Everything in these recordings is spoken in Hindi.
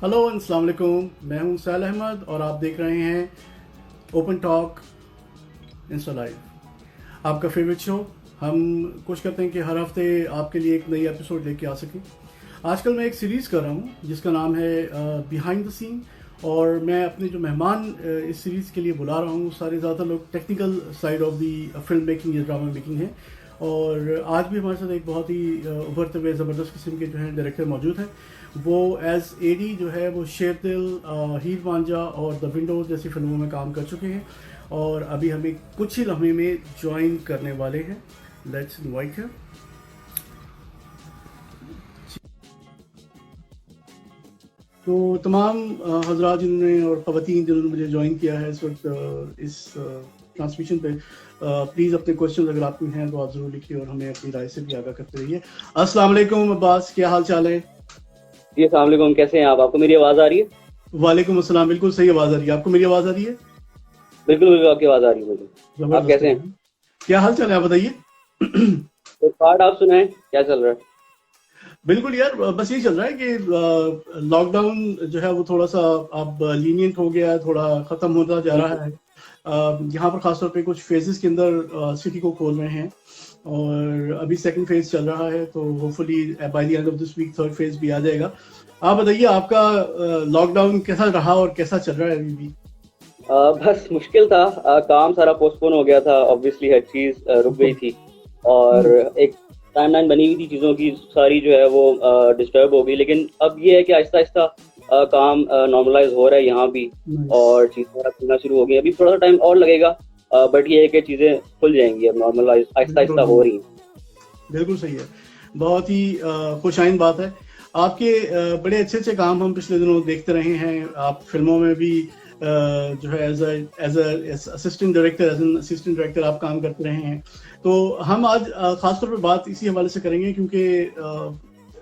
हेलो अस्सलाम वालेकुम। मैं हूं सैल अहमद और आप देख रहे हैं ओपन टॉक इंस्टा लाइव, आपका फेवरेट शो। हम कोशिश करते हैं कि हर हफ्ते आपके लिए एक नई एपिसोड लेके आ सकें। आजकल मैं एक सीरीज़ कर रहा हूं जिसका नाम है बिहाइंड द सीन, और मैं अपने जो मेहमान इस सीरीज़ के लिए बुला रहा हूं सारे ज़्यादातर लोग technical side of the film making या ड्रामा मेकिंग है। और आज भी हमारे साथ एक बहुत ही उभरते हुए ज़बरदस्त किस्म के जो हैं डायरेक्टर मौजूद हैं। वो एज एडी जो है वो शेरदिल, हीर मांझा और द विंडो जैसी फिल्मों में काम कर चुके हैं और अभी हमें कुछ ही लम्हे में ज्वाइन करने वाले हैं। Let's invite him. तो तमाम हजरात जिन्होंने और ख़वातीन जिन्होंने मुझे ज्वाइन किया है इस वक्त इस ट्रांसमिशन पे, प्लीज़ अपने क्वेश्चन अगर आपको हैं तो आप ज़रूर लिखिए और हमें अपनी राय से भी आगाह करते रहिए। अस्सलाम वालेकुम अब्बास, क्या हाल चाल है? जी अस्सलाम वालेकुम, कैसे हैं आप? आपको मेरी आवाज़ आ रही है? वालेकुम अस्सलाम, बिल्कुल सही आवाज़ आ रही है। आपको मेरी आवाज़ आ रही है? बिल्कुल बिल्कुल, आपकी आवाज़ आ रही है मुझे। आप ज़बरदस्त कैसे है। हैं? क्या हाल चाल है, आप बताइए। तो पार्ट आप सुनाएं, क्या चल रहा है? बिल्कुल यार, बस यही चल रहा है कि लॉकडाउन जो है वो थोड़ा सा अब लीनियंट हो गया है, थोड़ा ख़त्म होता जा रहा है। यहाँ पर ख़ासतौर पे कुछ फेजेस के अंदर सिटी को खोल रहे हैं और अभी सेकंड फेज चल रहा है, तो hopefully by the end of this week third phase भी आ जाएगा। आप बताइए, आपका लॉकडाउन कैसा रहा और कैसा चल रहा है अभी भी? बस मुश्किल था। काम सारा पोस्टपोन हो गया था, ऑब्वियसली हर चीज़ रुक गई थी। और हम्म, एक टाइमलाइन बनी हुई थी चीज़ों की, सारी जो है वो डिस्टर्ब हो गई। लेकिन अब ये है कि आहिस्ता आहिस्ता काम नॉर्मलाइज हो रहा है यहाँ भी। नाइस। और चीज़ें खुलना शुरू हो गई। अभी थोड़ा सा टाइम और लगेगा, बट ये है कि चीज़ें खुल जाएंगी, अब नॉर्मलाइज आहिस्ता आहिस्ता हो बिल्कुल रही हैं। बिल्कुल सही है। बहुत ही खुशाइन बात है। आपके बड़े अच्छे अच्छे काम हम पिछले दिनों देखते रहे हैं। आप फिल्मों में भी जो है as assistant director, as an assistant director आप काम करते रहे हैं। तो हम आज खासतौर पर बात इसी हवाले से करेंगे क्योंकि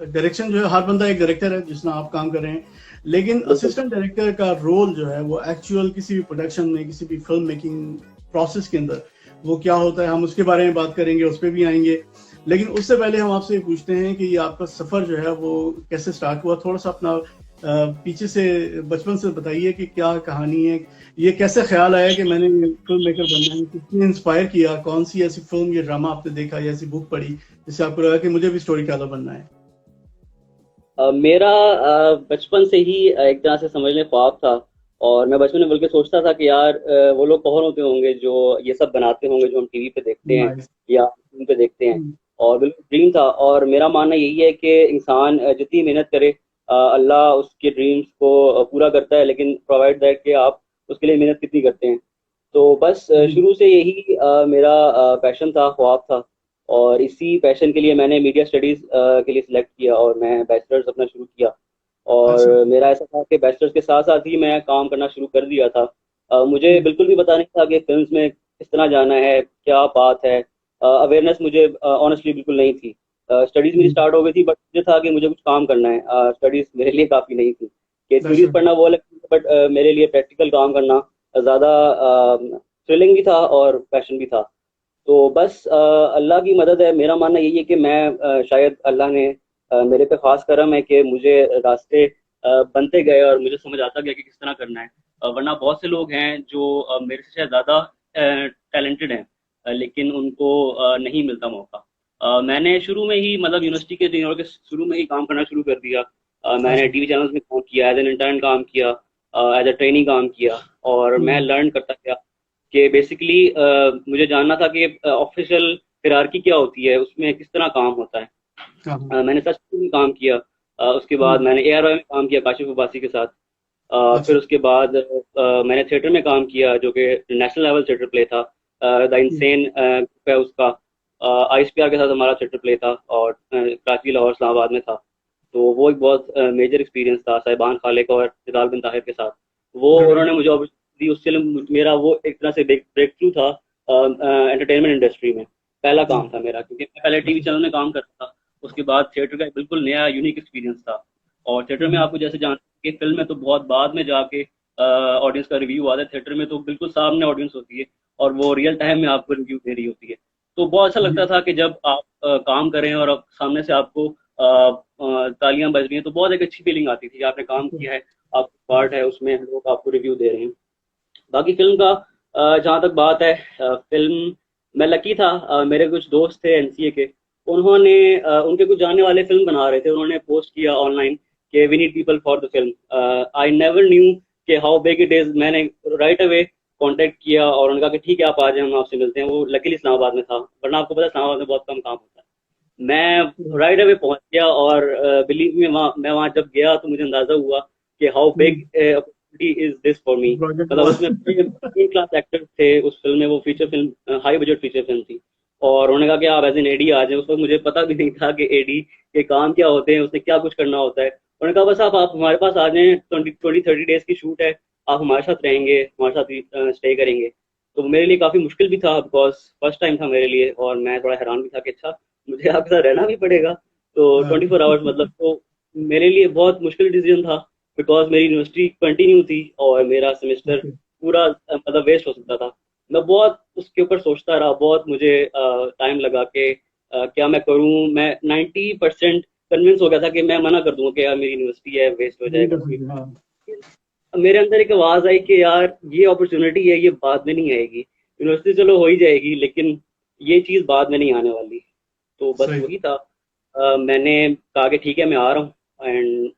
डायरेक्शन जो है, हर बंदा एक डायरेक्टर है जिसमें आप काम कर रहे हैं, लेकिन बिल्कुल। असिस्टेंट डायरेक्टर का रोल जो है वो एक्चुअल किसी भी प्रोडक्शन में, किसी भी फिल्म मेकिंग प्रोसेस के अंदर वो क्या होता है, हम उसके बारे में बात करेंगे, उस पर भी आएंगे। लेकिन उससे पहले हम आपसे पूछते हैं कि ये आपका सफर जो है वो कैसे स्टार्ट हुआ। थोड़ा सा अपना पीछे से, बचपन से बताइए कि क्या कहानी है, ये कैसे ख्याल आया कि मैंने फिल्म मेकर बनना है, किसने इंस्पायर किया, कौन सी ऐसी फिल्म या ड्रामा आपने देखा या ऐसी बुक पढ़ी जिससे आपको लगा कि मुझे भी स्टोरी टेलर बनना है? मेरा बचपन से ही एक तरह से समझ लें ख्वाब था। और मैं बचपन में बल्कि सोचता था कि यार वो लोग कौन होते होंगे जो ये सब बनाते होंगे, जो हम टीवी पे देखते हैं नाइस। या फिल्म पे देखते हैं। और बिल्कुल ड्रीम था। और मेरा मानना यही है कि इंसान जितनी मेहनत करे, अल्लाह उसके ड्रीम्स को पूरा करता है, लेकिन प्रोवाइड दैट कि आप उसके लिए मेहनत कितनी करते हैं। तो बस शुरू से यही मेरा पैशन था, ख्वाब था। और इसी पैशन के लिए मैंने मीडिया स्टडीज़ के लिए सिलेक्ट किया और मैं बैचलर्स अपना शुरू किया। अच्छा। और मेरा ऐसा था कि बैचलर्स के साथ साथ ही मैं काम करना शुरू कर दिया था। मुझे बिल्कुल भी पता नहीं था कि फिल्म्स में किस तरह जाना है, क्या बात है। अवेयरनेस मुझे ऑनेस्टली बिल्कुल नहीं थी। स्टडीज़ मेरी स्टार्ट हो गई थी, बट मुझे था कि मुझे कुछ काम करना है। स्टडीज़ मेरे लिए काफ़ी नहीं थी कि थ्योरीज अच्छा। पढ़ना वो अलग, बट मेरे लिए प्रैक्टिकल काम करना ज़्यादा थ्रिलिंग भी था और पैशन भी था। तो बस अल्लाह की मदद है। मेरा मानना यही है कि मैं शायद अल्लाह ने मेरे पे ख़ास करम है कि मुझे रास्ते बनते गए और मुझे समझ आता गया कि किस तरह करना है। वरना बहुत से लोग हैं जो मेरे से शायद ज़्यादा टैलेंटेड हैं, लेकिन उनको नहीं मिलता मौका। मैंने शुरू में ही मतलब यूनिवर्सिटी के दिनों के शुरू में ही काम करना शुरू कर दिया। मैंने अच्छा। टीवी चैनल्स में काम किया, एज एन इंटर्न काम किया, एज अ ट्रेनिंग काम किया। और मैं लर्न करता गया कि बेसिकली मुझे जानना था कि ऑफिशियल हिरार्की क्या होती है, उसमें किस तरह काम होता है। हाँ। मैंने सच में काम किया। उसके बाद मैंने ARY में काम किया काशिफ अब्बासी के साथ। अच्छा। फिर उसके बाद मैंने थिएटर में काम किया जो कि नेशनल लेवल थिएटर प्ले था। द इंसेन ग्रुप है उसका। ISPR के साथ हमारा थिएटर प्ले था और कराची, लाहौर, इस्लामाबाद में था। तो वो एक बहुत मेजर एक्सपीरियंस था साहिबान खालिक और हिदाल बिन ताहिर के साथ। वो राइट। उन्होंने मुझे अपॉर्चुनिटी दी, उससे मेरा वो एक तरह से ब्रेक थ्रू था एंटरटेनमेंट इंडस्ट्री में। पहला जी। काम था मेरा, क्योंकि मैं पहले टीवी अच्छा। चैनल में काम करता था। उसके बाद थिएटर का एक बिल्कुल नया यूनिक एक्सपीरियंस था। और थिएटर में आपको जैसे जानते हैं कि फिल्म में तो बहुत बाद में जाके ऑडियंस का रिव्यू आता है, थिएटर में तो बिल्कुल सामने ऑडियंस होती है और वो रियल टाइम में आपको रिव्यू दे रही होती है। तो बहुत अच्छा लगता था कि जब आप काम करें और आप सामने से आपको तालियां बज रही हैं, तो बहुत एक अच्छी फीलिंग आती थी। आपने काम किया है, आप पार्ट है उसमें, लोग आपको रिव्यू दे रहे हैं। बाकी फिल्म का जहाँ तक बात है, फिल्म मैं लकी था, मेरे कुछ दोस्त थे एनसीए के, उन्होंने उनके कुछ जानने वाले फिल्म बना रहे थे, उन्होंने पोस्ट किया ऑनलाइन कि we need people for the film. I never knew कि हाउ बिग इट इज़। मैंने राइट अवे कांटेक्ट किया और उन्होंने कहा कि ठीक है आप आ जाए, हम आपसे मिलते हैं। वो लकीली इस्लामाबाद में था, वरना आपको पता है इस्लामाबाद में बहुत कम काम होता है। मैं राइट अवे पहुंच गया और बिलीव में मैं वहाँ जब गया तो मुझे अंदाजा हुआ कि how big opportunity is this for me. Project मतलब उसमें क्लास एक्टर थे उस फिल्म में, वो feature film, high budget feature film थी। और उन्होंने कहा कि आप एज एन एडी आ जाए। उस वक्त मुझे पता भी नहीं था कि एडी के काम क्या होते हैं, उसने क्या कुछ करना होता है। उन्होंने कहा बस आप हमारे पास आ जाएं, 20-30 डेज की शूट है, आप हमारे साथ रहेंगे, हमारे साथ स्टे करेंगे। तो मेरे लिए काफ़ी मुश्किल भी था, बिकॉज फर्स्ट टाइम था मेरे लिए, और मैं थोड़ा हैरान भी था कि अच्छा मुझे आपके साथ रहना भी पड़ेगा। तो 24 आवर्स मतलब, तो मेरे लिए बहुत मुश्किल डिसीजन था, बिकॉज मेरी यूनिवर्सिटी कंटिन्यू थी और मेरा सेमेस्टर पूरा मतलब वेस्ट हो सकता था। मैं बहुत उसके ऊपर सोचता रहा, बहुत मुझे टाइम लगा कि क्या मैं करूं। मैं 90% कन्विंस हो गया था कि मैं मना कर दूंगा कि यार मेरी यूनिवर्सिटी है, वेस्ट हो नहीं जाएगा। कर सकते, हाँ। मेरे अंदर एक आवाज आई कि यार ये अपॉर्चुनिटी है, ये बाद में नहीं आएगी। यूनिवर्सिटी चलो हो ही जाएगी, लेकिन ये चीज़ बाद में नहीं आने वाली। तो बस सही। वही था। मैंने कहा कि ठीक है मैं आ रहा हूँ, and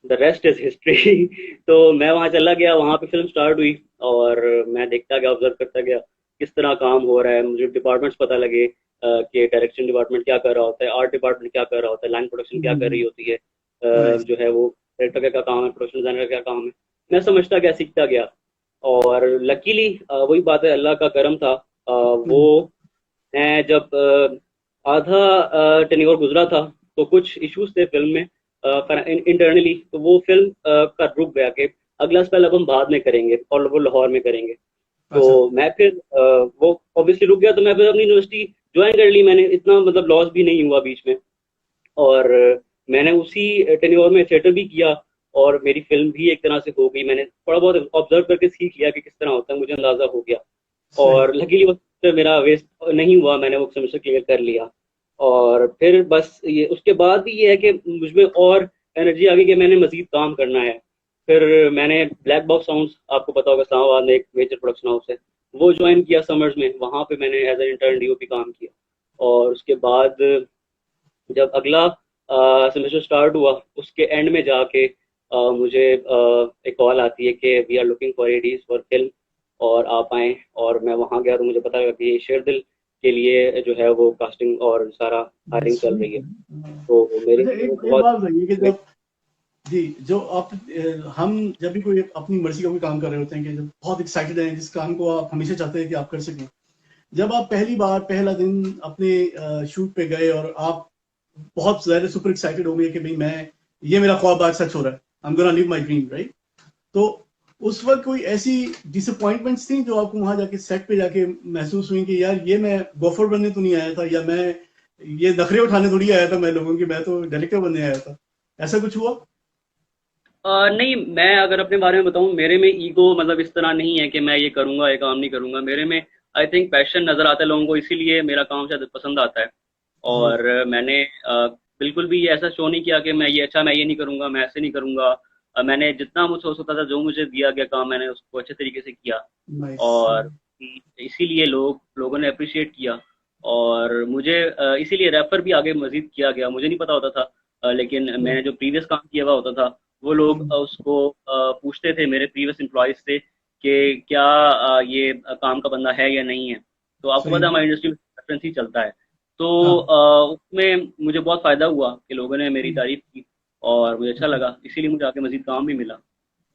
the rest is history. तो मैं वहाँ चला गया, वहाँ पे फिल्म स्टार्ट हुई और मैं देखता गया, ऑब्जर्व करता गया किस तरह काम हो रहा है। मुझे डिपार्टमेंट्स पता लगे कि डायरेक्शन डिपार्टमेंट क्या कर रहा होता है, आर्ट डिपार्टमेंट क्या कर रहा होता है, लाइन प्रोडक्शन क्या कर रही होती है, नाइस। जो है वो डायरेक्टर का क्या काम है, प्रोडक्शन डिजाइनर का क्या काम है। मैं समझता गया, सीखता गया। और लकीली वही बात है, अल्लाह का करम था। वो मैं जब आधा टेन्योर गुजरा था, तो कुछ इश्यूज थे फिल्म में इंटरनली, तो वो फिल्म का रुक गया कि अगला स्पेल अब हम बाद में करेंगे और वो लाहौर में करेंगे। तो अच्छा। मैं फिर वो ऑब्वियसली रुक गया, तो मैं फिर अपनी यूनिवर्सिटी ज्वाइन कर ली। मैंने इतना मतलब लॉस भी नहीं हुआ बीच में, और मैंने उसी टेन्योर में थिएटर भी किया, और मेरी फिल्म भी एक तरह से हो गई। मैंने थोड़ा बहुत ऑब्जर्व करके सीख लिया कि किस तरह होता है, मुझे अंदाजा हो गया। सही। और लकीली वो semester मेरा वेस्ट नहीं हुआ, मैंने वो सेमेस्टर क्लियर कर लिया। और फिर बस ये उसके बाद भी ये है कि मुझमें और एनर्जी आ गई कि मैंने मजीद काम करना है। फिर मैंने ब्लैक बॉक्स साउंड्स, आपको पता होगा इस्लामाबाद में एक मेजर प्रोडक्शन हाउस है, वो ज्वाइन किया समर्स में। वहाँ पे मैंने एज एन इंटर्न डीओपी काम किया। और उसके बाद जब अगला सेमेस्टर स्टार्ट हुआ, उसके एंड में जाके मुझे एक कॉल आती है कि we are looking for ADs for film, और आप आएँ। और मैं वहाँ गया तो मुझे पता लगा कि ये शेरदिल के लिए जो है वो कास्टिंग और सारा हायरिंग चल रही है। स्वीट। तो मेरे अच्छा, लिए वो एक बहुत बात बताइए कि जब जी, जो आप हम जब भी कोई अपनी मर्जी का कोई काम कर रहे होते हैं, कि जब बहुत एक्साइटेड हैं, जिस काम को आप हमेशा चाहते हैं कि आप कर सकें, जब आप पहली बार पहला दिन अपने शूट पे गए और आप बहुत ज़्यादा सुपर एक्साइटेड हो गए कि भाई मैं, ये मेरा ख्वाब आज सच हो रहा है, I am gonna live my dream, right? तो उस वक्त कोई ऐसी डिसअपॉइंटमेंट्स थी जो आपको वहां जाके सेट पे जाके महसूस हुई कि यार ये मैं गोफर बनने तो नहीं आया था, या मैं ये नखरे उठाने थोड़ी आया था मैं लोगों की, मैं तो डायरेक्टर बनने आया था, ऐसा कुछ हुआ? नहीं, मैं अगर अपने बारे में बताऊँ, मेरे में ईगो मतलब इस तरह नहीं है कि मैं ये करूँगा, ये काम नहीं करूँगा। मेरे में आई थिंक पैशन नज़र आता है लोगों को, इसीलिए मेरा काम शायद पसंद आता है। जी। और मैंने बिल्कुल भी ये ऐसा शो नहीं किया कि मैं ये नहीं करूँगा, मैं ऐसे नहीं करूँगा। मैंने जितना मुझसे हो सकता था, जो मुझे दिया गया काम, मैंने उसको अच्छे तरीके से किया। नाइस। और इसीलिए लोगों ने अप्रिशिएट किया, और मुझे इसीलिए रेफर भी आगे मजीद किया गया। मुझे नहीं पता होता था, लेकिन मैंने जो प्रीवियस काम किया हुआ होता था, वो लोग उसको पूछते थे मेरे प्रीवियस एम्प्लॉयज से कि क्या ये काम का बंदा है या नहीं है। तो आपको सही। पता है हमारी इंडस्ट्री में रेफरेंस ही चलता है। तो हाँ। उसमें मुझे बहुत फ़ायदा हुआ कि लोगों ने मेरी तारीफ़ की, और मुझे अच्छा लगा, इसीलिए मुझे आगे मजीद काम भी मिला।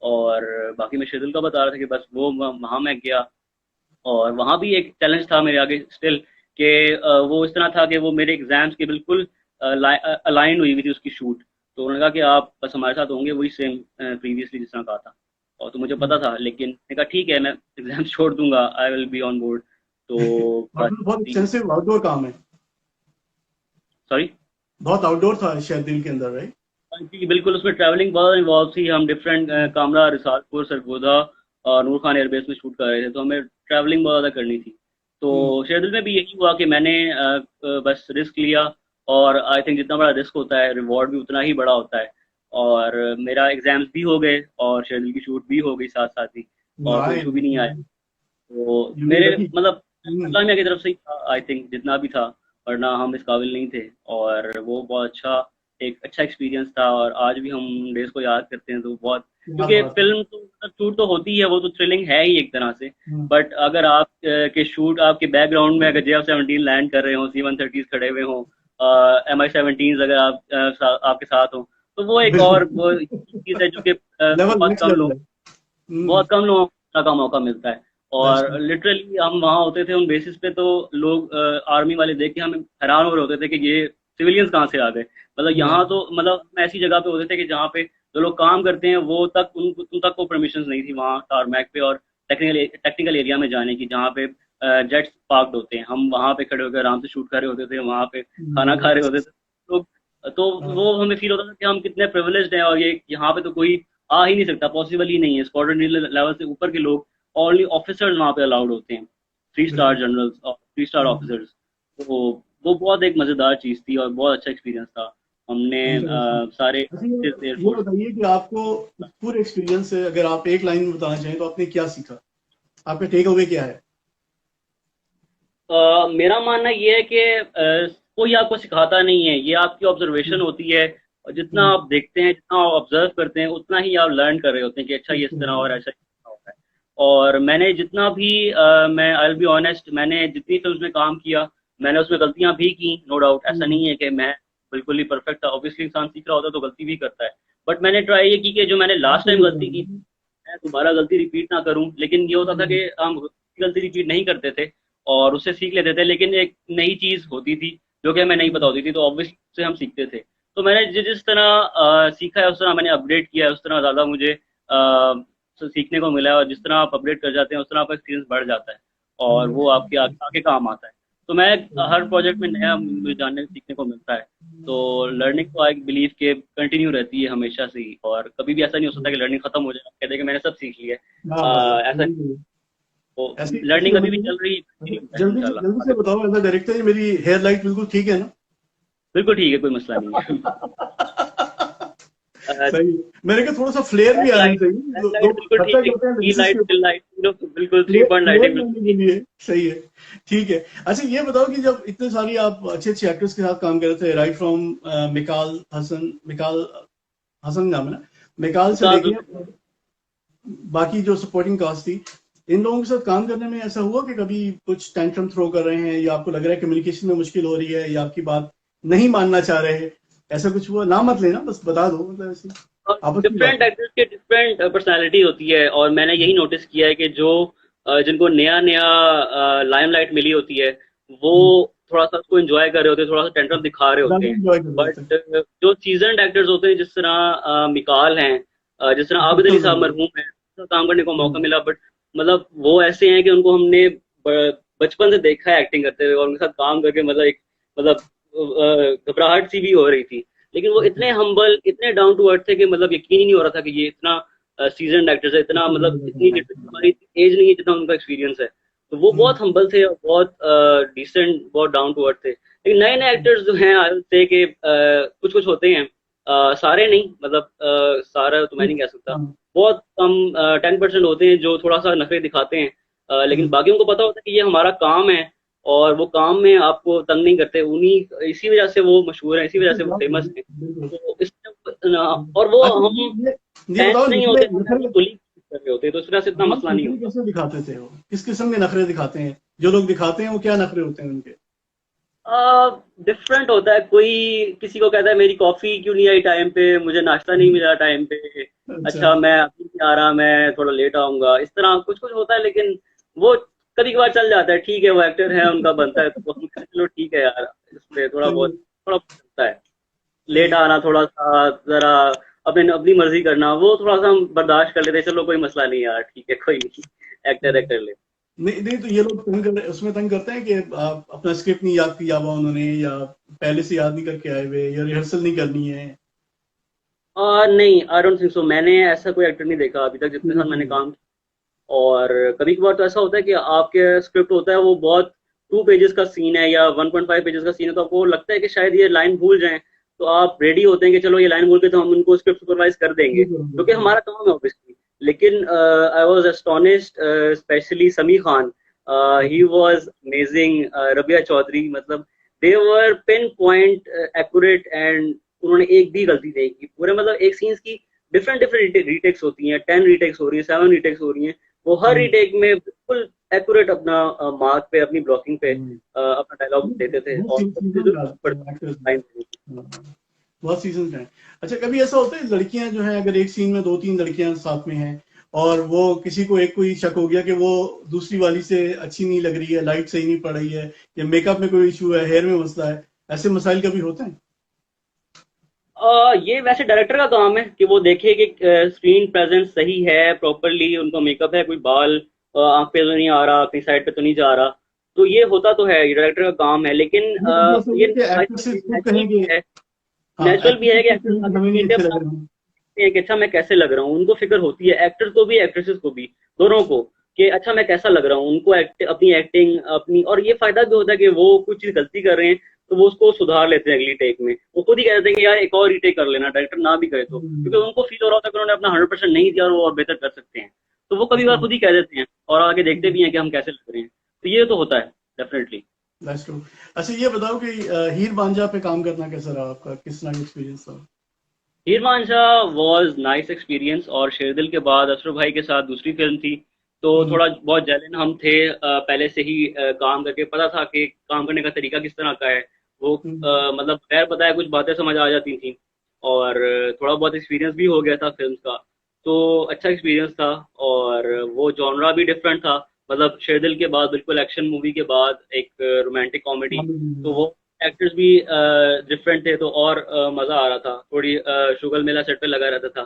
और बाकी मैं शेड्यूल का बता रहा था कि बस वो वहाँ मैं गया, और वहाँ भी एक चैलेंज था मेरे आगे स्टिल, कि वो इस तरह था कि वो मेरे एग्जाम्स के बिल्कुल अलाइन हुई हुई थी उसकी शूट। तो उन्होंने कहा कि आप बस हमारे साथ होंगे वही सेम प्रीवियसली जिस तरह कहा था। और तो मुझे पता था, लेकिन मैंने कहा ठीक है मैं एग्जाम छोड़ दूंगा, I will be on board. तो बस आपने बहुत एक्सटेंसिव आउटडोर काम है। सॉरी। बहुत आउटडोर था शायद दिल के अंदर, राइट? जी बिल्कुल, उसमें ट्रैवलिंग बहुत इन्वॉल्व थी। हम डिफरेंट कामरा, रिसालपुर, सरगोदा और नूर खान एयरबेस में शूट कर रहे थे, तो हमें ट्रैवलिंग बहुत ज़्यादा करनी थी। तो शेरदिल में भी यही हुआ कि मैंने बस रिस्क लिया, और आई थिंक जितना बड़ा रिस्क होता है रिवॉर्ड भी उतना ही बड़ा होता है। और मेरा एग्जाम्स भी हो गए और शेड्यूल की शूट भी हो गई साथ साथ ही, और कोई नाइस। इशू भी नहीं आया। तो यू मेरे लकी। मतलब अल्लाह मियाँ की तरफ से ही था आई थिंक जितना भी था, वरना हम इस काबिल नहीं थे। और वो बहुत अच्छा, एक अच्छा एक्सपीरियंस था, और आज भी हम डेज को याद करते हैं तो बहुत, क्या क्योंकि बात है। फिल्म तो मतलब शूट तो होती है, वो तो थ्रिलिंग है ही एक तरह से। हम्म। बट अगर आप के शूट आपके बैकग्राउंड में अगर JF-17 लैंड कर रहे हो, C-130 खड़े हुए हों, MI-17 अगर आप आपके साथ हो, तो वो एक और बिल्कुल। वो चीज़ है जो कि लेवल बहुत नेक्स्ट कम लेवल लोग, है। हम्म। बहुत कम लोगों का मौका मिलता है। दैट्स और लिटरली हम वहाँ होते थे उन बेसिस पे, तो लोग आर्मी वाले देख के हमें हैरान हो रहे होते थे कि ये सिविलियंस कहाँ से आ गए। मतलब या। यहाँ तो मतलब हम ऐसी जगह पे होते थे कि जहाँ पे जो लोग काम करते हैं वो तक उन तक को परमिशन नहीं थी वहाँ टारमैक पे और टेक्निकल एरिया में जाने की, जहाँ पे जेट्स पार्कड होते हैं। हम वहाँ पे खड़े होकर आराम से शूट कर रहे होते थे, वहाँ पे खाना खा रहे होते थे लोग। तो वो हमें फील होता था कि हम कितने प्रिविलेज्ड हैं, और ये यहाँ पे तो कोई आ ही नहीं सकता, पॉसिबल ही नहीं है। स्क्वाड्रन लेवल से ऊपर के लोग, ओनली ऑफिसर्स वहाँ पे अलाउड होते हैं, 3 स्टार बिल्कुल। जनरल्स और 3 स्टार ऑफिसर्स। तो वो बहुत एक मज़ेदार चीज़ थी और बहुत अच्छा एक्सपीरियंस था। हमने इंटरेस्टिंग। सारे अच्छा, ये एयरफोर्स। बताइए कि आपको इस पूरे एक्सपीरियंस से अगर आप एक लाइन में बताना चाहें तो आपने क्या सीखा, आपका टेक अवे क्या है? मेरा मानना ये है कि कोई आपको सिखाता नहीं है, ये आपकी ऑब्जर्वेशन होती है। और जितना हम्म। आप देखते हैं, जितना आप ऑब्जर्व करते हैं, उतना ही आप लर्न कर रहे होते हैं कि अच्छा ये इस तरह और ऐसा इस तरह होता है। और मैंने जितना भी मैं आई विल बी ऑनेस्ट, मैंने जितनी फिल्म में काम किया, मैंने उसमें गलतियां भी की, नो डाउट। ऐसा हम्म। नहीं है कि मैं बिल्कुल ही परफेक्ट था, ऑब्वियसली इंसान सीख रहा होता है तो गलती भी करता है। बट मैंने ट्राई ये की कि जो मैंने हाँ, लास्ट टाइम सही गलती की है। मैं दोबारा गलती रिपीट ना करूं। लेकिन ये होता था कि हम गलती रिपीट नहीं करते थे और उससे सीख लेते थे, लेकिन एक नई चीज होती थी जो कि हमें नहीं पता होती थी, तो ऑब्वियसली उससे हम सीखते थे। तो मैंने जिस तरह सीखा है, उस तरह मैंने अपडेट किया है, उस तरह ज़्यादा मुझे सीखने को मिला है। और जिस तरह आप अपडेट कर जाते हैं, उस तरह आपका एक्सपीरियंस बढ़ जाता है, और वो आपके आगे, आगे काम आता है। तो मैं हर प्रोजेक्ट में नया मुझे जानने सीखने को मिलता है। तो लर्निंग तो आई बिलीव के कंटिन्यू रहती है हमेशा से ही, और कभी भी ऐसा नहीं हो सकता कि लर्निंग खत्म हो जाए, आप कहते हैं कि मैंने सब सीख लिया क्या बात है। है, ऐसा बिल्कुल। तो ऐसी ऐसी लर्निंग होना अभी भी चाहिए। चल रही है, अच्छा, continue होता है जल्दी इंशाल्लाह से आगे। बताओ एज अ डायरेक्टर, मेरी हेयर लाइट बिल्कुल ठीक है ना? बिल्कुल ठीक है, कोई मसला नहीं है। सही। मेरे को थोड़ा सा फ्लेयर भी आना चाहिए, बैक लाइट लोग बिल्कुल खर्चा ठीक है, करते हैं की लेंसेज लाइट, के ऊपर। स्टिल लाइट, बिल्कुल three flare point flare lighting बिल्कुल लाने के ठीक लिए सही है। ठीक है। अच्छा, ये बताओ कि जब इतने सारी आप अच्छे अच्छे एक्टर्स के साथ काम कर रहे थे, राइट फ्रॉम मिकाल हसन नाम है ना, मिकाल है। से विकास लेके दुबे। बाकी जो सपोर्टिंग कास्ट थी, इन लोगों के साथ काम करने में ऐसा हुआ कि कभी कुछ टेंट्रम थ्रो कर रहे हैं, या आपको लग रहा है कम्युनिकेशन में मुश्किल हो रही है, या आपकी बात नहीं मानना चाह रहे हैं, ऐसा कुछ हुआ? नाम मत लेना, बस बता दो, मतलब ऐसे और आपस की डिफरेंट बात एक्टर्स के डिफरेंट पर्सनालिटी होती है, और मैंने है। यही नोटिस किया है कि जो जिनको नया नया लाइमलाइट मिली होती है, वो थोड़ा सा उसको एंजॉय कर रहे होते हैं, थोड़ा सा टेंट्रम दिखा रहे होते ज्यादा हैं। इंजॉय कर रहे होते हैं। बट जो सीजन्ड एक्टर्स होते हैं, जिस तरह मिकाल हैं, जिस तरह आबिद अली बिल्कुल साहब बिल्कुल। मरहूम हैं, उनका काम करने को मौका हम्म। मिला। बट मतलब वो ऐसे हैं कि उनको हमने बचपन से देखा है एक्टिंग करते हुए, और उनके साथ काम करके मतलब एक मतलब घबराहट सी भी हो रही थी। लेकिन वो इतने हम्बल, इतने डाउन टू अर्थ थे कि मतलब यकीन ही नहीं हो रहा था कि ये इतना सीजन एक्टर्स है, इतना मतलब इतनी लिटरली हमारी इतनी एज नहीं है जितना उनका एक्सपीरियंस है। तो वो बहुत हम्बल थे और बहुत डिसेंट, बहुत डाउन टू अर्थ थे। लेकिन नए नए एक्टर्स जो हैं, आई से कि कुछ कुछ होते हैं, सारे नहीं, मतलब सारा तो मैं नहीं कह सकता, हाँ। बहुत कम 10% होते हैं जो थोड़ा सा नखरे दिखाते हैं। लेकिन बाकियों को पता होता है कि ये हमारा काम है, और वो काम में आपको तंग नहीं करते। उन्हीं इसी वजह से वो मशहूर है, इसी वजह से वो फेमस है। बिल्कुल। तो इस और वो अच्छा, हम ये बताओ, फैंस नहीं नखरे होते, हम नखरे, वो कुली कर रहे होते हैं, तो इस वजह से इतना हाँ, मसला नहीं नखरे होता। कैसे दिखाते थे वो? किस किस्म के नखरे दिखाते हैं जो लोग दिखाते हैं? वो क्या नखरे होते हैं उनके? डिफरेंट होता है। कोई किसी को कहता है मेरी कॉफी क्यों नहीं आई टाइम पे, मुझे नाश्ता नहीं मिला टाइम पे, अच्छा। अच्छा मैं अभी नहीं आ रहा, मैं थोड़ा लेट आऊंगा, इस तरह कुछ कुछ होता है। लेकिन वो कभी कभार चल जाता है, ठीक है, वो एक्टर है, उनका बनता है, तो हम कहते हैं, चलो ठीक है यार, इसमें सही है। थोड़ा बहुत चलता है। सही लेट है। आना थोड़ा सा, जरा अपने अपनी मर्जी करना, वो थोड़ा सा हम बर्दाश्त कर लेते हैं, चलो कोई मसला नहीं यार, ठीक है, कोई नहीं, एक्टर है, कर ले। नहीं नहीं, तो ये लोग तंग कर, उसमें तंग करते हैं कि आप अपना स्क्रिप्ट नहीं याद किया हुआ उन्होंने, या पहले से याद नहीं करके आए हुए, या रिहर्सल नहीं करनी है? नहीं, आई डोंट थिंक सो। मैंने ऐसा कोई एक्टर नहीं देखा अभी तक जितने साथ मैंने हम्म। काम। और कभी कभार तो ऐसा होता है कि आपके स्क्रिप्ट होता है वो बहुत 2 पेजेस का सीन है या 1.5 पेजेस का सीन है, तो आपको लगता है कि शायद ये लाइन भूल जाएं, तो आप रेडी होते हैं कि चलो ये लाइन भूल के तो हम उनको स्क्रिप्ट सुपरवाइज कर देंगे, क्योंकि हमारा काम है ऑब्वियसली। लेकिन I was astonished, specially Sami Khan, he was amazing, Rabia Chaudhary, मतलब they were pinpoint accurate, and उन्होंने एक भी गलती नहीं की पूरे, मतलब एक सीन्स की डिफरेंट डिफरेंट रीटेक्स होती हैं, 10 रीटेक्स हो रही है, 7 रीटेक्स हो रही हैं, वो हर रीटेक में बिल्कुल एक्यूरेट अपना मार्क पे, अपनी ब्लॉकिंग पे अपना डायलॉग देते थे, बहुत और लाइन। बहुत सीजन हैं। अच्छा, कभी ऐसा होता है लड़कियां जो है, अगर एक सीन में दो तीन लड़कियां साथ में हैं और वो किसी को एक कोई शक हो गया कि वो दूसरी वाली से अच्छी नहीं लग रही है, लाइट सही नहीं पड़ रही है, या मेकअप में कोई इशू है, हेयर में मसला है, ऐसे मसाइल कभी होते हैं? ये वैसे डायरेक्टर का काम है कि वो देखे कि स्क्रीन प्रेजेंस सही है, प्रॉपरली उनका मेकअप है, कोई बाल आंख पे तो नहीं आ रहा, कहीं साइड पे तो नहीं जा रहा, तो ये होता तो है, ये डायरेक्टर का काम है, लेकिन नहीं, कभी ऐसा ये होगा कि एक्ट्रेसेस खुद नेचुरल कहेंगे, भी है, हाँ, नेचुरल भी है कि एक्ट्रेसेस खुद एक्टर्स कहेंगे आगे हमें नहीं स्क्रीन पे अच्छे अपना लग रहे हैं। हैं कि अच्छा मैं कैसे लग रहा हूँ, उनको फिक्र होती है, एक्टर्स को भी एक्ट्रेसेस को भी, दोनों को, कि अच्छा मैं कैसा लग रहा हूँ, उनको अपनी एक्टिंग अपनी, और ये फायदा भी होता है कि वो कुछ चीज गलती कर रहे हैं तो वो उसको सुधार लेते हैं अगली टेक में, वो खुद ही कह देते हैं कि यार एक और रीटेक कर लेना, डायरेक्टर ना भी करे तो, क्योंकि उनको फील हो रहा होता है कि उन्होंने अपना 100% नहीं दिया और वो और बेहतर कर सकते हैं, तो वो कभी बार खुद ही कह देते हैं और आगे देखते भी हैं कि हम कैसे लग रहे हैं, तो ये तो होता है डेफिनेटली। That's true. अच्छा, ये बताओ कि हीर मांझा पे काम करना कैसा रहा आपका, किस तरह का एक्सपीरियंस था? हीर मांझा वॉज नाइस एक्सपीरियंस, और शेरदिल के बाद अशरफ भाई के साथ दूसरी फिल्म थी, तो हम्म, थोड़ा बहुत जलन हम थे, पहले से ही काम करके पता था कि काम करने का तरीका किस तरह का है, वो हम्म, मतलब बगैर बताए कुछ बातें समझ आ जाती थी, और थोड़ा बहुत एक्सपीरियंस भी हो गया था फिल्म का, तो अच्छा एक्सपीरियंस था, और वो जॉनरा भी डिफरेंट था, मतलब शेरदिल के बाद बिल्कुल एक्शन मूवी के बाद एक रोमांटिक कॉमेडी, तो हम्म, वो एक्टर्स भी डिफरेंट थे, तो और मज़ा आ रहा था, थोड़ी शुगर मेला सेट पे लगा रहता था,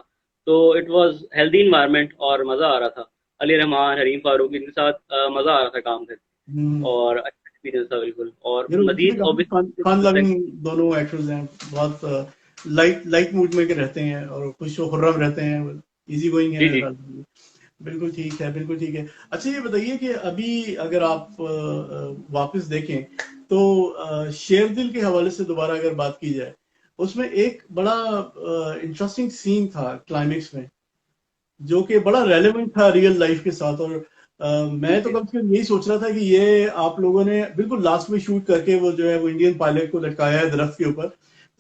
तो इट वाज हेल्दी इन्वायरमेंट और मज़ा आ रहा था, अली रहमान, हरीम फारूक, इनके साथ मज़ा आ रहा था काम करके, हम्म। और अच्छा एक्सपीरियंस था बिल्कुल, और ये लोग वैसे भी मजीद काफी फन फन ऑब्वियसली। लविंग दोनों एक्टर्स हैं, बहुत लाइट लाइट मूड में के रहते हैं और खुश व खुर्रम रहते हैं, इजी गोइंग है जी मेरे जी। ख्याल से। बिल्कुल ठीक है, बिल्कुल ठीक है। अच्छा, ये बताइए कि अभी अगर आप वापस देखें तो शेरदिल के हवाले से दोबारा अगर बात की जाए, उसमें एक बड़ा इंटरेस्टिंग सीन था क्लाइमेक्स में, जो कि बड़ा रेलेवेंट था रियल लाइफ के साथ। और जी मैं तो जी। कम से कम यही सोच रहा था कि ये आप लोगों ने बिल्कुल लास्ट में शूट करके वो जो है वो इंडियन पायलट को लटकाया है दरख्त के ऊपर,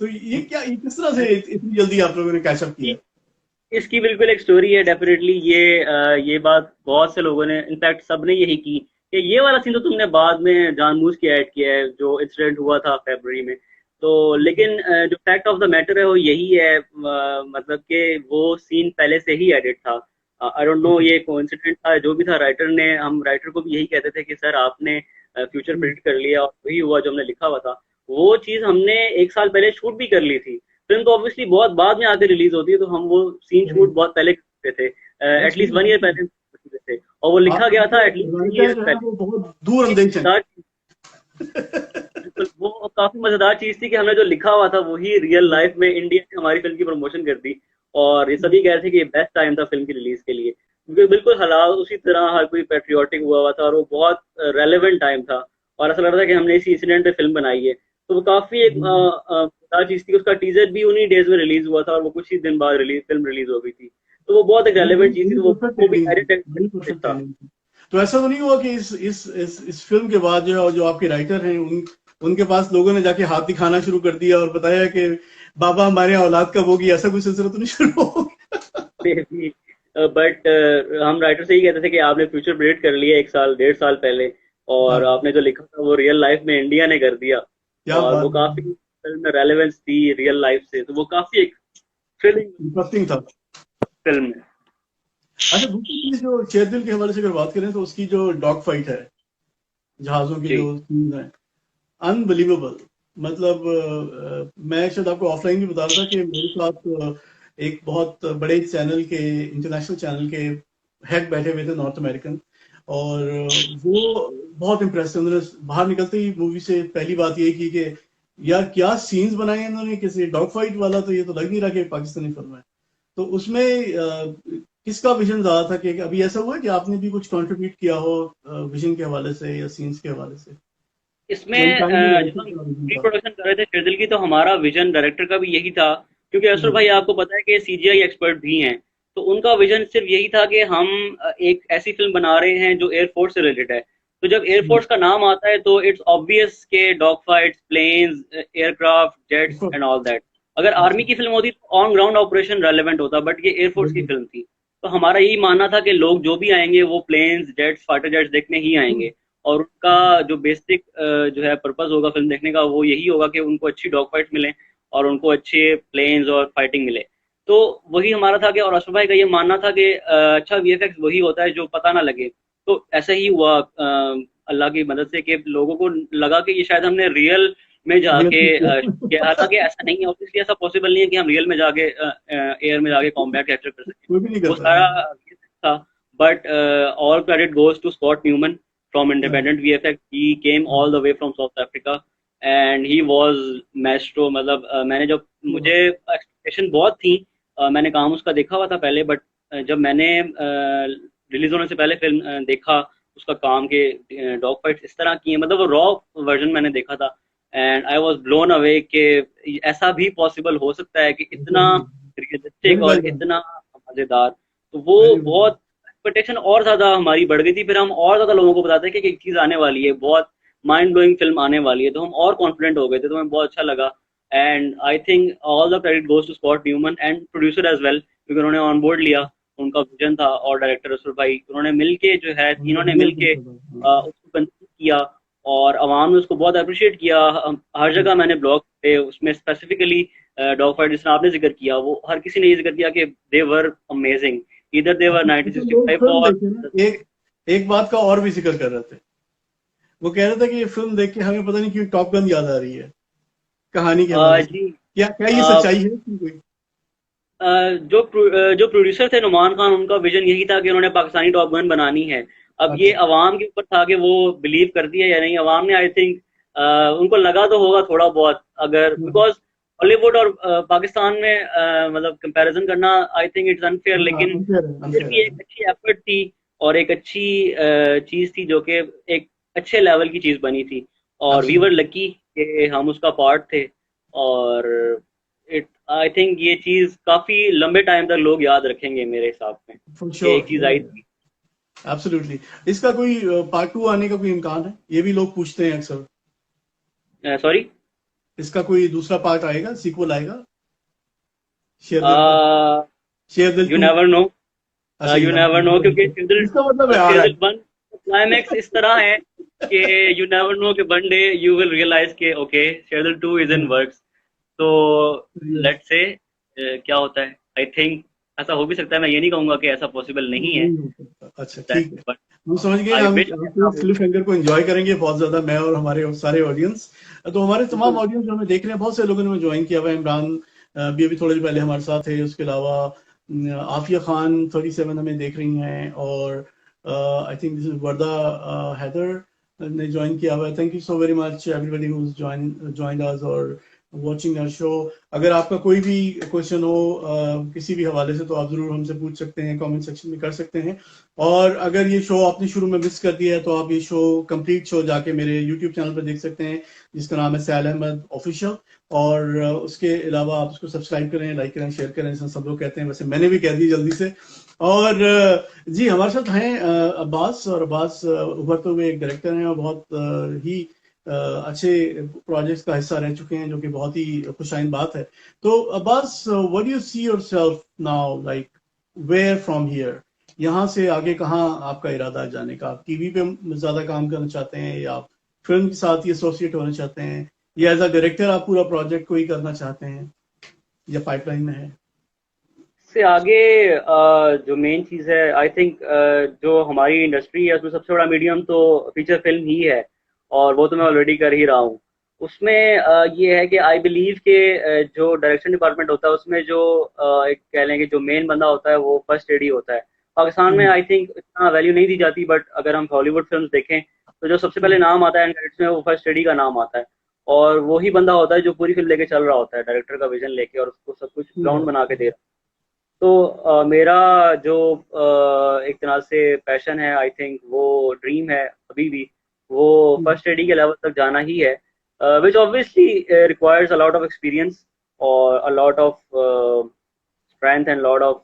तो ये क्या, ये किस तरह से इतनी जल्दी आप लोगों ने कैचअप किया? इसकी बिल्कुल एक स्टोरी है डेफिनेटली, ये बात बहुत से लोगों ने, इनफैक्ट सबने यही की कि ये वाला सीन तो तुमने बाद में जानबूझ के ऐड किया है, जो इंसिडेंट हुआ था फरवरी में, तो लेकिन जो फैक्ट ऑफ द मैटर है वो यही है, मतलब कि वो सीन पहले से ही एडिट था, आई डोंट नो ये कोइंसिडेंट था जो भी था, राइटर ने, हम राइटर को भी यही कहते थे कि सर आपने फ्यूचर प्रिडिक्ट कर लिया, और वही हुआ जो हमने लिखा हुआ था, वो चीज़ हमने 1 साल पहले शूट भी कर ली थी, फिल्म तो ऑब्वियसली बहुत बाद में आके रिलीज होती है, तो हम वो सीन शूट बहुत पहले करते थे, बस एटलीस्ट 1 ईयर पहले करते थे, और वो लिखा गया था एटलीस्ट 3 ईयर जो है पहले। वो बहुत दूर ये अंदेश है। मजेदार, बिल्कुल वो काफी मजेदार चीज थी कि हमने जो लिखा हुआ था वही रियल लाइफ में इंडिया ने हमारी फिल्म की प्रमोशन कर दी, और ये सभी कह रहे थे कि ये बेस्ट टाइम था फिल्म की रिलीज के लिए, क्योंकि बिल्कुल हालात उसी तरह हर कोई पेट्रियाटिक हुआ था, और वो बहुत रेलेवेंट टाइम था, और ऐसा लग रहा था कि हमने इसी इंसिडेंट पे फिल्म बनाई है, तो वो काफी एक मजेदार चीज थी, उसका टीजर भी उन्हीं डेज में रिलीज हुआ था, और वो कुछ ही दिन बाद फिल्म रिलीज हो गई थी, तो वो बहुत एक रेलेवेंट चीज थी, तो परफेक्ट वो भी एंडिंग थी, बड़ी एडिट परफेक्ट था। एंडिंग थी। तो ऐसा तो नहीं हुआ कि इस फिल्म के बाद जो है, जो आपके राइटर हैं उनके पास लोगों ने जाके हाथ दिखाना शुरू कर दिया और बताया कि बाबा हमारे यहाँ औलाद कब होगी, ऐसा कुछ सिलसिला तो नहीं शुरू हो गया? बट हम राइटर से ही कहते थे कि आपने फ्यूचर प्रेडिक्ट कर लिया 1 साल 1.5 साल पहले, और हाँ, आपने जो लिखा था वो रियल लाइफ में इंडिया ने कर दिया, क्या और बात वो काफी है, फिल्म में रेलेवेंस थी रियल लाइफ से, तो वो काफी एक थ्रिलिंग इंटरेस्टिंग था। फिल्म है। अच्छा, दूसरी चीज जो शेरदिल के हवाले से अगर बात करें तो उसकी जो डॉग फाइट है, जहाजों की जो जी सीन है, अनबिलीवेबल। मतलब मैं शायद आपको ऑफलाइन भी बता रहा था कि मेरे साथ एक बहुत बड़े चैनल के, इंटरनेशनल चैनल के हेड बैठे हुए थे, नॉर्थ अमेरिकन, और वो बहुत इम्प्रेस थे। उन्होंने बाहर निकलते ही मूवी से पहली बात यही की कि यार क्या सीन्स बनाए हैं इन्होंने, किसी डॉग फाइट वाला तो ये तो लग नहीं रहा कि पाकिस्तानी फिल्म है। तो उसमें किसका विजन ज्यादा था, कि अभी ऐसा हुआ है कि आपने भी कुछ कंट्रीब्यूट किया हो विजन के हवाले से या सीन्स के हवाले से? इसमें जब हम प्री प्रोडक्शन कर रहे थे शेरदिल की, तो हमारा विजन डायरेक्टर का भी यही था, क्योंकि असर भाई आपको पता है कि सीजीआई एक्सपर्ट भी हैं। तो उनका विजन सिर्फ यही था कि हम एक ऐसी फिल्म बना रहे हैं जो एयरफोर्स से रिलेटेड है। तो जब एयरफोर्स का नाम आता है तो इट्स ऑब्वियस के dog fights, planes, aircraft, jets and all that. अगर आर्मी की फिल्म होती तो ऑन ग्राउंड ऑपरेशन रेलेवेंट होता, बट ये एयरफोर्स की फिल्म थी। तो हमारा यही मानना था कि लोग जो भी आएंगे वो प्लेन्स, जेट्स, फाइटर जेट्स देखने ही आएंगे। और उनका जो बेसिक जो है पर्पस होगा फिल्म देखने का, वो यही होगा कि उनको अच्छी डॉग फाइट्स मिले और उनको अच्छे प्लेन्स और फाइटिंग मिले। तो वही हमारा था कि, और अशरफ भाई का ये मानना था कि अच्छा वीएफएक्स वही होता है जो पता ना लगे। तो ऐसा ही हुआ अल्लाह की मदद से कि लोगों को लगा कि ये शायद हमने रियल में जाके किया। हालांकि ऐसा नहीं है, ऑब्वियसली ऐसा पॉसिबल नहीं है कि हम रियल में जाके एयर में जाके कॉम्बैट कैप्चर कर सकें। कोई भी नहीं वो करता सारा है। था। But all credit goes to Scott Newman from independent VFX. He came all the way from South Africa and he was maestro. मतलब मैंने जब, मुझे एक्सपेक्टेशन बहुत थी, मैंने काम उसका देखा हुआ था पहले, बट जब मैंने रिलीज होने से पहले फिल्म देखा उसका काम के डॉग फाइट्स इस तरह की है, मतलब वो रॉ वर्जन मैंने देखा था, and I was blown away कि ऐसा भी पॉसिबल हो सकता है कि इतना रियलिस्टिक वेरी और वेल डन। इतना मजेदार। तो वो वेरी वेल बहुत एक्सपेक्टेशन और ज्यादा हमारी बढ़ गई थी। फिर हम और ज्यादा लोगों को बताते हैं कि एक चीज आने वाली है, बहुत माइंड ब्लोइंग फिल्म आने वाली है, तो हम और कॉन्फिडेंट हो गए थे। तो हमें बहुत अच्छा लगा। And I think all the credit goes to Scott Newman and producer as well, क्योंकि उन्होंने ऑन बोर्ड लिया, उनका विजन था, और डायरेक्टर असुर भाई, उन्होंने मिलके जो है, तीनों ने रियल मिलके उसको कंसीव किया। और आवाम ने उसको बहुत अप्रिशिएट किया। हर जगह मैंने ब्लॉग पे उसमें स्पेसिफिकली डॉग फाइट जिसने आपने जिक्र किया, वो हर किसी ने ये जिक्र किया कि दे वर अमेजिंग, इधर दे वर तो लोग 1965 फिल्म और देखे ना, एक एक बात का और भी जिक्र कर रहे थे। वो कह रहे थे कि ये फिल्म देख के हमें पता नहीं क्यों टॉप गन याद आ रही है, कहानी के हवाले से। जी। क्या क्या ये अ, सच्चाई है इसकी कोई? जो प्रोड्यूसर थे नुमान खान, उनका विजन यही था कि उन्होंने पाकिस्तानी टॉप गन बनानी है। अब ये अच्छा। अवाम के ऊपर था कि वो बिलीव करती है या नहीं। अवाम ने आई थिंक उनको लगा तो होगा थोड़ा बहुत, अगर बिकॉज हॉलीवुड और पाकिस्तान में मतलब कंपैरिजन करना आई थिंक इट्स अनफेयर, हाँ, लेकिन अनफेयर है, फिर अनफेयर भी है। एक अच्छी एफर्ट थी और एक अच्छी चीज थी जो कि एक अच्छे लेवल की चीज बनी थी। और वी वर एब्सोल्युटली। लकी कि हम उसका पार्ट थे। और इट आई थिंक ये चीज काफी लंबे टाइम तक लोग याद रखेंगे मेरे हिसाब में, फॉर कि एक चीज आई श्योर। थी। एब्सोल्युटली। इसका कोई पार्ट टू आने का कोई इम्कान है? ये भी लोग पूछते हैं अक्सर। सॉरी। इसका कोई दूसरा पार्ट आएगा, सीक्वल आएगा शेर दिल का? शेर दिल यू टू? Never know. अच्छा, यू नेवर नो, क्योंकि इसका मतलब है आ रहा शेरदिल वन क्लाइमैक्स इस तरह है कि यू नेवर नो कि one day you will realise के ओके शेरदिल टू इज इन है। वर्क्स। तो लेट्स से क्या होता है। आई थिंक ऐसा हो भी सकता है, मैं ये नहीं कहूंगा कि ऐसा पॉसिबल नहीं है। नहीं हो सकता। अच्छा, ठीक है। बट हम समझ गए। आई हम विश ऐसा इस हो। क्लिफ हैंगर को एंजॉय करेंगे बहुत ज्यादा, मैं और हमारे सारे ऑडियंस। तो हमारे तमाम बिल्कुल। ऑडियंस जो हमें देख रहे हैं, बहुत से लोगों ने ज्वाइन किया हुआ है। इमरान भी अभी थोड़ी देर पहले हमारे साथ है। उसके अलावा आफिया खान 37 हमें देख रही हैं, और आई थिंक दिस इज वर्दा हैदर ने ज्वाइन किया हुआ है। Thank you so very much everybody who joined us और वॉचिंग आवर शो। अगर आपका कोई भी क्वेश्चन हो किसी भी हवाले से, तो आप जरूर हमसे पूछ सकते हैं, कमेंट सेक्शन में कर सकते हैं। और अगर ये शो आपने शुरू में मिस कर दिया है, तो आप ये शो कंप्लीट शो जाके मेरे यूट्यूब चैनल पर देख सकते हैं, जिसका नाम है सैल अहमद ऑफिशियल। और उसके अलावा आप उसको सब्सक्राइब करें, लाइक करें, शेयर करें, जैसा सब लोग कहते हैं, वैसे मैंने भी कह दी जल्दी से। और जी, हमारे साथ हैं अब्बास। और अब्बास उभरते हुए एक डायरेक्टर हैं, और बहुत ही अच्छे प्रोजेक्ट्स का हिस्सा रह चुके हैं, जो कि बहुत ही खुशाइन बात है। तो Abbas, what do you see yourself now, like where from here? यहाँ से आगे कहाँ आपका इरादा है जाने का? आप टीवी पे ज्यादा काम करना चाहते हैं, या आप फिल्म के साथ ही एसोसिएट होना चाहते हैं, या एज अ डायरेक्टर आप पूरा प्रोजेक्ट को ही करना चाहते हैं, या पाइपलाइन में है? इससे आगे जो मेन चीज़ है आई थिंक, जो हमारी इंडस्ट्री है उसमें सबसे बड़ा मीडियम तो फीचर फिल्म ही है, और वो तो मैं ऑलरेडी कर ही रहा हूँ। उसमें ये है कि आई बिलीव के जो डायरेक्शन डिपार्टमेंट होता है उसमें जो एक कह लेंगे जो मेन बंदा होता है वो फर्स्ट एड ही होता है। पाकिस्तान में हम्म, आई थिंक इतना वैल्यू नहीं दी जाती, बट अगर हम हॉलीवुड फिल्म देखें तो जो सबसे पहले हम्म, नाम आता है एंड क्रेडिट्स में, वो फर्स्ट एडी का नाम आता है। और वही बंदा होता है जो पूरी फिल्म लेके चल रहा होता है, डायरेक्टर का विजन लेके, और उसको सब कुछ सही ग्राउंड बात बना के है। दे रहा है। तो मेरा जो एक तरह से पैशन है, आई थिंक वो ड्रीम है अभी भी, वो फर्स्ट एडी के लेवल तक जाना ही है, which obviously requires a lot of experience और a lot of strength and lot of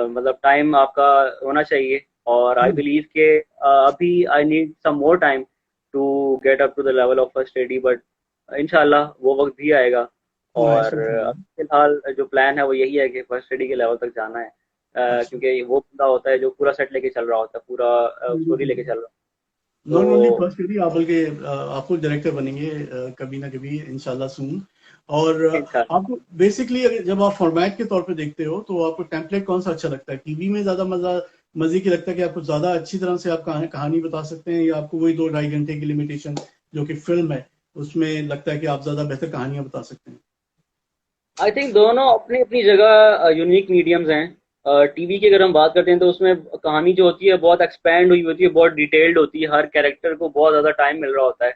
मतलब टाइम आपका होना चाहिए। और आई बिलीव के अभी I need some more time to get up to the level of first AD, but इंशाल्लाह वो वक्त भी आएगा। और अभी फिलहाल जो प्लान है वो यही है कि फर्स्ट एडी के लेवल तक जाना है, क्योंकि वो बंदा होता है जो पूरा सेट लेके चल रहा होता है, पूरा स्टोरी लेके चल रहा है। नॉट ओनली तो फर्स्ट एडी, आप बल्कि आपको डायरेक्टर बनेंगे कभी ना कभी इंशाल्लाह सून। और इंशाल्लाह आपको बेसिकली जब आप फॉर्मेट के तौर पे देखते हो तो आपको टेम्पलेट कौन सा अच्छा लगता है? टीवी में ज्यादा मजे की लगता है कि आपको ज्यादा अच्छी तरह से आप कहानी बता सकते हैं, या आपको वही 2-2.5 घंटे की लिमिटेशन जो कि फिल्म है उसमें लगता है कि आप ज्यादा बेहतर कहानियां बता सकते हैं? आई थिंक दोनों अपनी अपनी जगह यूनिक मीडियम्स हैं। टीवी की अगर हम बात करते हैं तो उसमें कहानी जो होती है बहुत एक्सपैंड हुई होती है, बहुत डिटेल्ड होती है, हर कैरेक्टर को बहुत ज़्यादा टाइम मिल रहा होता है।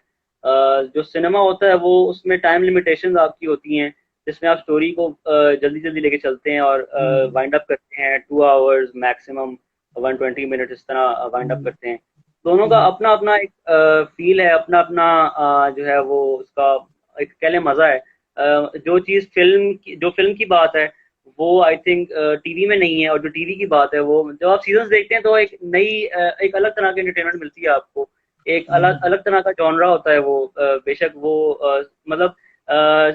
जो सिनेमा होता है वो उसमें टाइम लिमिटेशंस आपकी होती हैं, जिसमें आप स्टोरी को जल्दी जल्दी लेके चलते हैं और हम्म, वाइंड अप करते हैं 2 आवर्स मैक्सिमम, 120 मिनट इस तरह वाइंड अप हम्म, करते हैं। दोनों का हम्म, अपना अपना एक फील है, अपना अपना जो है वो उसका एक कह लें मज़ा है। जो चीज़ फिल्म की बात है वो आई थिंक टीवी में नहीं है, और जो टीवी की बात है वो जब आप सीजन्स देखते हैं तो एक नई एक अलग तरह की एंटरटेनमेंट मिलती है आपको। एक अलग हम्म, अलग तरह का जॉनरा होता है वो, बेशक वो मतलब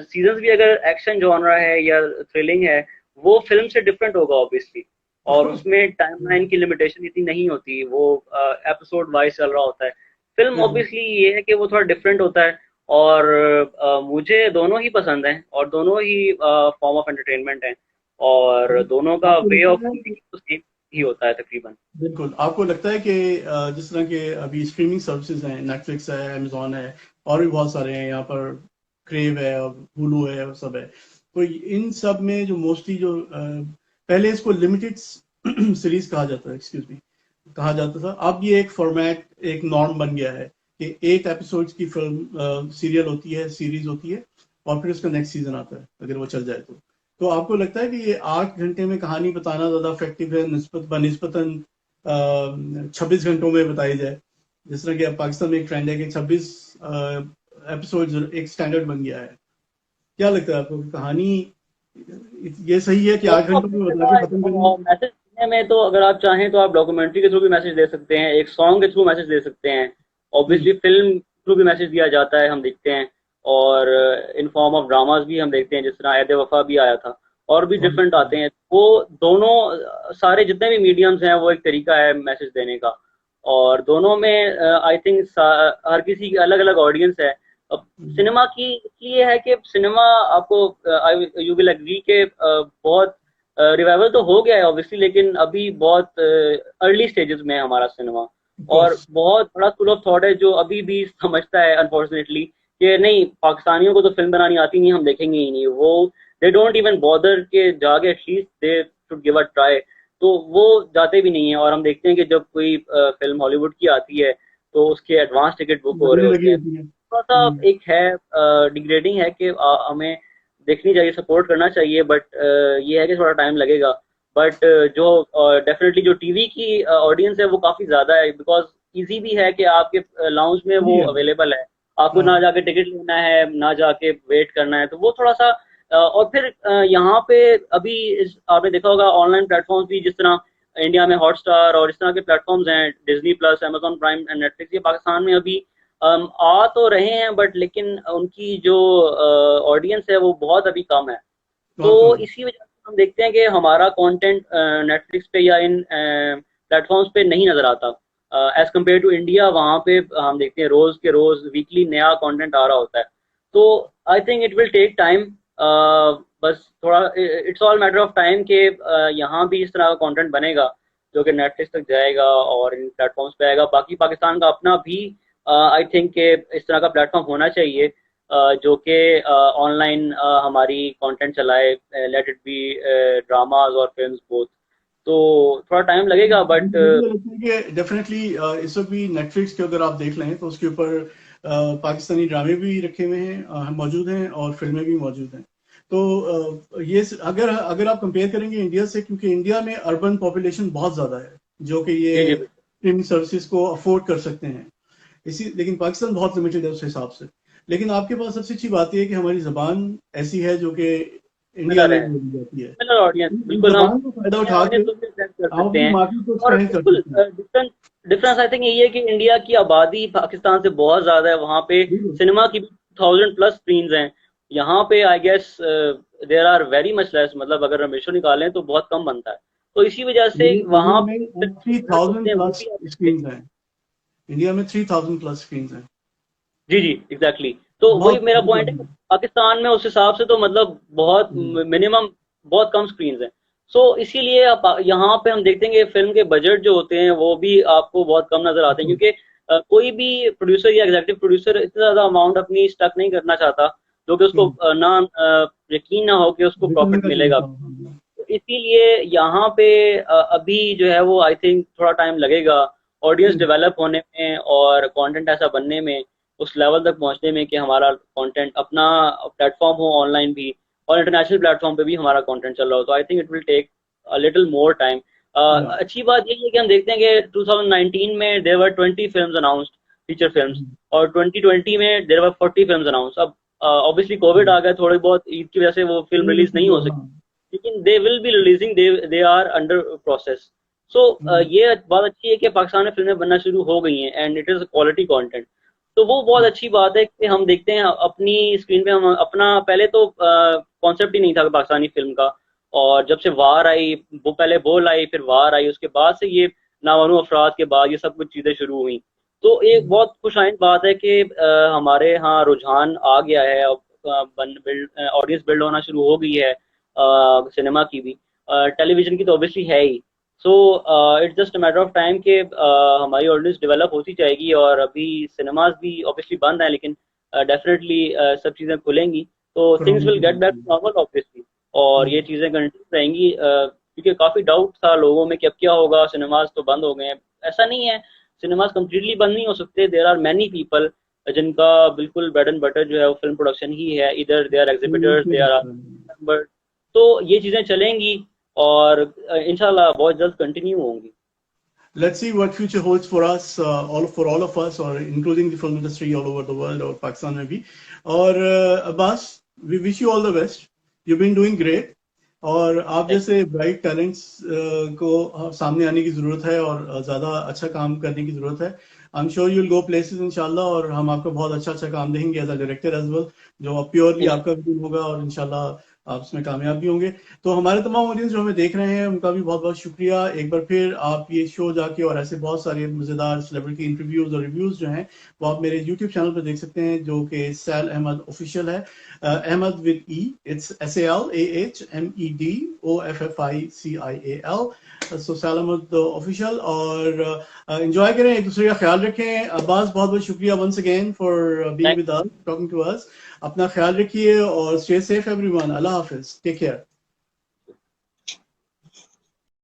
सीजन्स भी अगर एक्शन जॉनरा है या थ्रिलिंग है, वो फिल्म से डिफरेंट होगा ऑब्वियसली। ऑफ और कोर्स। उसमें टाइमलाइन की लिमिटेशन इतनी नहीं होती, वो एपिसोड वाइज चल रहा होता है। फिल्म बिल्कुल। ऑब्वियसली ये है कि वो थोड़ा डिफरेंट होता है। और मुझे दोनों ही पसंद हैं और दोनों ही फॉर्म ऑफ एंटरटेनमेंट हैं, और दोनों का आपको वे ऑफ लगता है मेकिंग कि तो सेम ही होता है तकरीबन। बिल्कुल, आपको लगता है कि जिस तरह के अभी स्ट्रीमिंग सर्विसेज हैं, नेटफ्लिक्स है, अमेजोन है, और भी बहुत सारे हैं यहाँ पर, क्रेव है और हुलू है और सब है, तो इन सब में जो मोस्टली जो पहले इसको लिमिटेड सीरीज कहा जाता है, एक्सक्यूज मी, कहा जाता था, अब ये एक फॉर्मेट, एक नॉर्म बन गया है कि 8 एपिसोड्स की फिल्म सीरियल होती है, सीरीज होती है, और फिर उसका नेक्स्ट सीजन आता है अगर वो चल जाए तो आपको लगता है कि ये 8 घंटे में कहानी बताना ज्यादा इफेक्टिव है निस्बतन 26 घंटों में बताई जाए? जिस तरह कि अब पाकिस्तान में एक ट्रेंड है कि 26 एपिसोड एक स्टैंडर्ड बन गया है। क्या लगता है आपको कि कहानी ये सही है कि आठ दोनों घंटों अपनी में बता के खत्म करनी है? जगह मैसेज देने में तो अगर आप चाहें तो आप डॉक्यूमेंट्री के थ्रू भी मैसेज दे सकते हैं, एक सॉन्ग के थ्रू मैसेज दे सकते हैं, हम्म, ऑब्वियसली फिल्म के थ्रू भी मैसेज दिया जाता है, हम देखते हैं। और इन फॉर्म ऑफ ड्रामास भी हम देखते हैं, जिस तरह ऐद वफा भी आया था, और भी बहुत डिफरेंट आते हैं। वो दोनों सारे जितने भी मीडियम्स हैं वो एक तरीका है मैसेज देने का। और दोनों में आई थिंक हर किसी की अलग अलग ऑडियंस है। अब हम्म, सिनेमा की इसलिए है कि सिनेमा आपको यू विल एग्री के बहुत रिवाइवल तो हो गया है ऑब्वियसली, लेकिन अभी बहुत अर्ली स्टेजेस में है हमारा सिनेमा। of और course, बहुत बड़ा स्कूल ऑफ थॉट है जो अभी भी समझता है अनफॉर्चुनेटली कि नहीं, पाकिस्तानियों को तो फिल्म बनानी आती नहीं, हम देखेंगे ही नहीं। वो दे डोंट इवन बॉदर के जाके at least they should give a try. तो वो जाते भी नहीं है, और हम देखते हैं कि जब कोई फिल्म हॉलीवुड की आती है तो उसके एडवांस टिकट बुक हो रहे लगने लगी होते हैं। होती है। थोड़ा सा एक है डिग्रेडिंग है कि हमें देखनी चाहिए, सपोर्ट करना चाहिए, बट ये है कि थोड़ा टाइम लगेगा। बट जो डेफिनेटली जो टीवी की ऑडियंस है वो काफ़ी ज़्यादा है, बिकॉज इजी भी है कि आपके लाउंज में वही वो है। अवेलेबल है। आपको ना हाँ, जाके टिकट लेना है, ना जाके वेट करना है, तो वो थोड़ा सा और फिर यहाँ पे अभी आपने देखा होगा ऑनलाइन प्लेटफॉर्म्स भी, जिस तरह इंडिया में हॉटस्टार और इस तरह के प्लेटफॉर्म्स हैं, Disney plus, Amazon prime and Netflix, ये पाकिस्तान में अभी आ तो रहे हैं, बट लेकिन उनकी जो ऑडियंस है वो बहुत अभी कम है। तो बहुत कम है। इसी वजह से हम देखते हैं कि हमारा कंटेंट नेटफ्लिक्स पे या इन प्लेटफॉर्म्स पे नहीं नजर आता एज कम्पेयर टू इंडिया। वहाँ पे हम देखते हैं रोज के रोज वीकली नया कंटेंट आ रहा होता है। तो I think it will take time, बस थोड़ा it's all matter of time कि यहाँ भी इस तरह का कंटेंट बनेगा जो कि नेटफ्लिक्स तक जाएगा और इन प्लेटफॉर्म्स पे आएगा। बाकी पाकिस्तान का अपना भी आई थिंक के इस तरह का प्लेटफॉर्म होना चाहिए जो कि ऑनलाइन हमारी कंटेंट चलाए, लेट इट बी ड्रामाज और फिल्म्स बोथ। तो थोड़ा टाइम लगेगा, बट मुझे तो लगता है कि डेफिनेटली इस वक्त भी नेटफ्लिक्स के अगर आप देख लें तो उसके ऊपर पाकिस्तानी ड्रामे भी रखे हुए हैं, मौजूद हैं, और फिल्में भी मौजूद हैं। तो अगर अगर आप कंपेयर करेंगे इंडिया से, क्योंकि इंडिया में अर्बन पॉपुलेशन बहुत ज़्यादा है जो कि ये जी जी स्ट्रीमिंग सर्विसेज को अफोर्ड कर सकते हैं, इसी, लेकिन पाकिस्तान बहुत लिमिटेड है उस हिसाब से। लेकिन आपके पास सबसे अच्छी बात यह है कि हमारी ज़बान ऐसी है जो कि इंडिया सिमिलर में है, भी बोली जाती है। सिमिलर ऑडियंस, इस बिल्कुल हम ज़बान का फ़ायदा इंडियन उठा के ऑडियंस को भी अट्रैक्ट कर आप सकते अपनी हैं। मार्केट को और एक्सपेंड कर बिल्कुल सकते हैं। डिफरेंस आई थिंक यही है कि इंडिया की आबादी पाकिस्तान से बहुत ज्यादा है, वहाँ पे बिल्कुल। सिनेमा की भी 1000+ स्क्रीन हैं। यहाँ पे I guess there are very much less, मतलब अगर हम रेशो निकालें तो बहुत कम बनता है। तो इसी वजह से इंडिया वहाँ में पे थ्री रिजल्ट होते थाउजेंड हैं वो प्लस भी अच्छे। स्क्रीन हैं। इंडिया में 3000 प्लस स्क्रीन हैं। जी जी एग्जैक्टली, तो वही बहुत मेरा बहुत पॉइंट है ज्यादा कि पाकिस्तान में उस हिसाब से तो मतलब बहुत है। मिनिमम बहुत कम स्क्रीन हैं। सो इसीलिए आप यहाँ पे हम देखते हैं कि फिल्म के बजट जो होते हैं वो भी आपको बहुत कम नजर आते हैं, क्योंकि कोई भी प्रोड्यूसर या एग्जीक्यूटिव प्रोड्यूसर इतना ज्यादा अमाउंट अपनी स्टक नहीं करना चाहता जो कि उसको यकीन ना हो कि उसको रिटर्न प्रॉफिट का जो मिलेगा। होता है। तो इसीलिए यहाँ पे अभी जो है वो आई थिंक थोड़ा टाइम लगेगा ऑडियंस डेवलप होने में और कंटेंट ऐसा बनने में, उस लेवल तक पहुंचने में कि हमारा कंटेंट अपना प्लेटफॉर्म हो ऑनलाइन भी और इंटरनेशनल प्लेटफॉर्म पे भी हमारा कंटेंट चल रहा हो। तो I think it will take a little more time. या अच्छी बात यही है कि हम देखते हैं कि 2019 में there were 20 films announced, feature films, और 2020 में देयर वर 40 फिल्म्स अनाउंस्ड। अब ऑब्वियसली कोविड आ गया, थोड़ी बहुत ईद की वजह से वो फिल्म रिलीज नहीं हो सकी, लेकिन they will be releasing, they are under process. So ये बात अच्छी है कि पाकिस्तान में फिल्में बनना शुरू हो गई हैं and it is quality content. तो वो बहुत अच्छी बात है कि हम देखते हैं अपनी स्क्रीन पे, हम अपना पहले तो कॉन्सेप्ट ही नहीं था पाकिस्तानी फिल्म का, और जब से वार आई, वो पहले बोल आई फिर वार आई, उसके बाद से ये नावानू अफराद के बाद ये सब कुछ चीजें शुरू हुई। तो एक बहुत खुशाइन बात है कि हमारे यहाँ रुझान आ गया है, अब ऑडियंस बिल्ड होना शुरू हो गई है सिनेमा की भी, टेलीविजन की तो ऑब्वियसली है ही। So it's just a matter of time कि हमारी ऑडियंस डेवलप होती जाएगी, और अभी सिनेमाज भी ऑब्वियसली बंद हैं, लेकिन डेफिनेटली सब चीज़ें खुलेंगी तो things will get back to normal obviously, और ये चीज़ें कंटिन्यू रहेंगी। क्योंकि काफ़ी डाउट था लोगों में कि अब क्या होगा, सिनेमाज तो बंद हो गए हैं। ऐसा नहीं है, सिनेमाज कम्प्लीटली बंद नहीं हो सकते। देर आर मैनी पीपल जिनका बिल्कुल ब्रेड एंड बटर जो है वो फिल्म प्रोडक्शन ही है, इधर they are exhibitors, they are, तो ये चीज़ें चलेंगी और इंशाल्लाह बहुत जल्द कंटिन्यू होंगी। Let's see what future holds for us, all of us, or including the film industry all over the world, और पाकिस्तान में भी। और Abbas, we wish you all the best. You've been doing great. और आप जैसे ब्राइट टैलेंट्स को सामने आने की जरूरत है और ज्यादा अच्छा काम करने की जरूरत है। I am sure you will go places इंशाल्लाह, और हम आपको बहुत अच्छा अच्छा काम देंगे as a director as well, जो प्योरली आपका विजन होगा, और इंशाल्लाह आप उसमें कामयाब भी होंगे। तो हमारे तमाम ऑडियंस जो हमें देख रहे हैं उनका भी बहुत बहुत शुक्रिया। एक बार फिर आप ये शो जाके और ऐसे बहुत सारे मजेदार सेलिब्रिटी इंटरव्यूज और रिव्यूज जो हैं वो आप मेरे यूट्यूब चैनल पर देख सकते हैं, जो कि सैल अहमद ऑफिशियल है। Ahmed with E, it's SALAHMEDOFFICIAL। So Sal Ahmed official. और एंजॉय करें, एक दूसरे का ख्याल रखें। अब्बास, बहुत बहुत शुक्रिया once again for being with us, talking to us. अपना ख्याल रखिए और स्टे सेफ एवरीवन। अल्लाह हाफिज, टेक केयर।